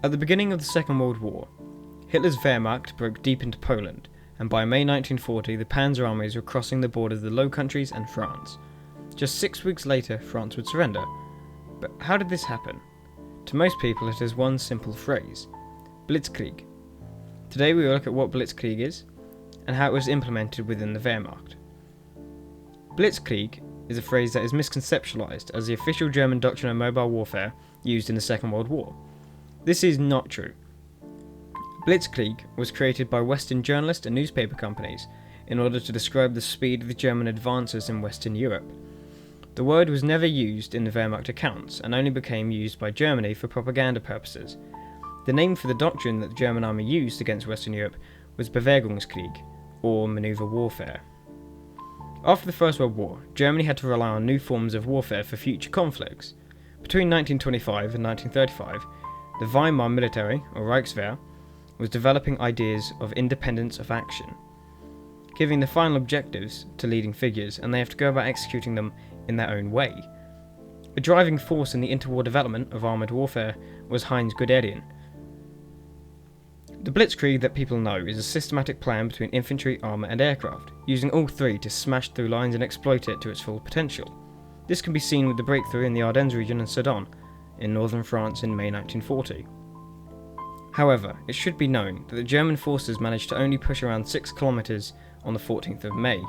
At the beginning of the Second World War, Hitler's Wehrmacht broke deep into Poland, and by May 1940 the Panzer armies were crossing the border of the Low Countries and France. Just 6 weeks later, France would surrender. But how did this happen? To most people it is one simple phrase: Blitzkrieg. Today we will look at what Blitzkrieg is, and how it was implemented within the Wehrmacht. Blitzkrieg is a phrase that is misconceptualized as the official German doctrine of mobile warfare used in the Second World War. This is not true. Blitzkrieg was created by Western journalists and newspaper companies in order to describe the speed of the German advances in Western Europe. The word was never used in the Wehrmacht accounts and only became used by Germany for propaganda purposes. The name for the doctrine that the German army used against Western Europe was Bewegungskrieg, or maneuver warfare. After the First World War, Germany had to rely on new forms of warfare for future conflicts. Between 1925 and 1935, the Weimar military, or Reichswehr, was developing ideas of independence of action, giving the final objectives to leading figures, and they have to go about executing them in their own way. A driving force in the interwar development of armoured warfare was Heinz Guderian. The Blitzkrieg that people know is a systematic plan between infantry, armour and aircraft, using all three to smash through lines and exploit it to its full potential. This can be seen with the breakthrough in the Ardennes region and Sedan, in northern France in May 1940. However, it should be known that the German forces managed to only push around 6 kilometres on the 14th of May.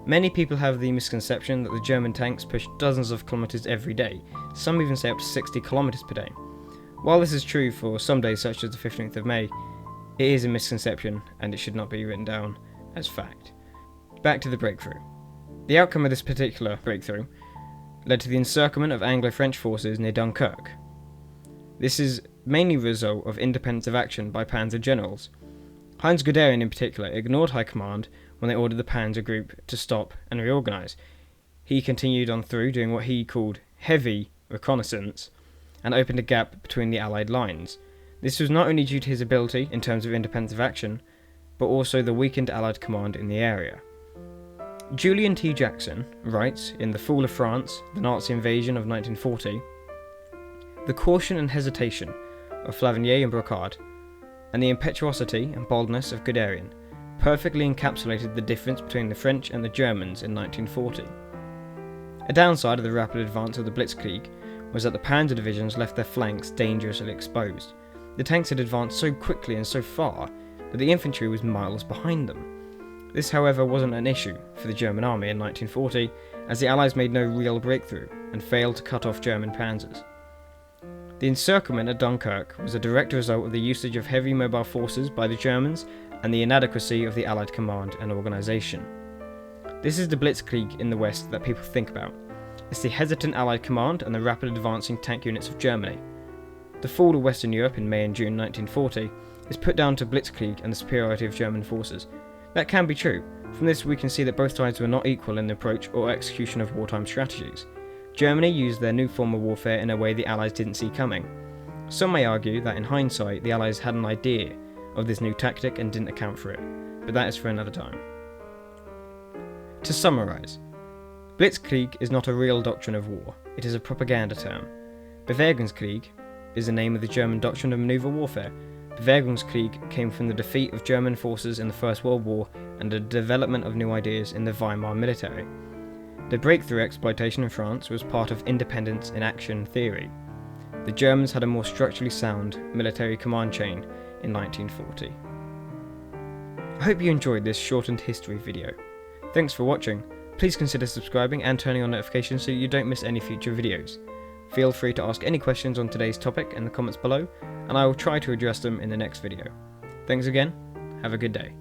Many people have the misconception that the German tanks pushed dozens of kilometres every day, some even say up to 60 kilometres per day. While this is true for some days such as the 15th of May, it is a misconception and it should not be written down as fact. Back to the breakthrough. The outcome of this particular breakthrough led to the encirclement of Anglo-French forces near Dunkirk. This is mainly a result of independence of action by Panzer generals. Heinz Guderian in particular ignored High Command when they ordered the Panzer Group to stop and reorganise. He continued on through doing what he called heavy reconnaissance and opened a gap between the Allied lines. This was not only due to his ability in terms of independence of action, but also the weakened Allied command in the area. Julian T. Jackson writes in The Fall of France, the Nazi Invasion of 1940, "The caution and hesitation of Flavigny and Brocard, and the impetuosity and boldness of Guderian perfectly encapsulated the difference between the French and the Germans in 1940. A downside of the rapid advance of the Blitzkrieg was that the Panzer divisions left their flanks dangerously exposed. The tanks had advanced so quickly and so far that the infantry was miles behind them. This, however, wasn't an issue for the German army in 1940, as the Allies made no real breakthrough and failed to cut off German panzers. The encirclement at Dunkirk was a direct result of the usage of heavy mobile forces by the Germans and the inadequacy of the Allied command and organisation. This is the Blitzkrieg in the West that people think about. It's the hesitant Allied command and the rapid advancing tank units of Germany. The fall of Western Europe in May and June 1940 is put down to Blitzkrieg and the superiority of German forces. That can be true. From this we can see that both sides were not equal in the approach or execution of wartime strategies. Germany used their new form of warfare in a way the Allies didn't see coming. Some may argue that in hindsight the Allies had an idea of this new tactic and didn't account for it, but that is for another time. To summarise, Blitzkrieg is not a real doctrine of war, it is a propaganda term. Bewegungskrieg is the name of the German doctrine of manoeuvre warfare. Bewegungskrieg came from the defeat of German forces in the First World War and the development of new ideas in the Weimar military. The breakthrough exploitation in France was part of independence in action theory. The Germans had a more structurally sound military command chain in 1940. I hope you enjoyed this shortened history video. Thanks for watching. Please consider subscribing and turning on notifications so you don't miss any future videos. Feel free to ask any questions on today's topic in the comments below, and I will try to address them in the next video. Thanks again, have a good day.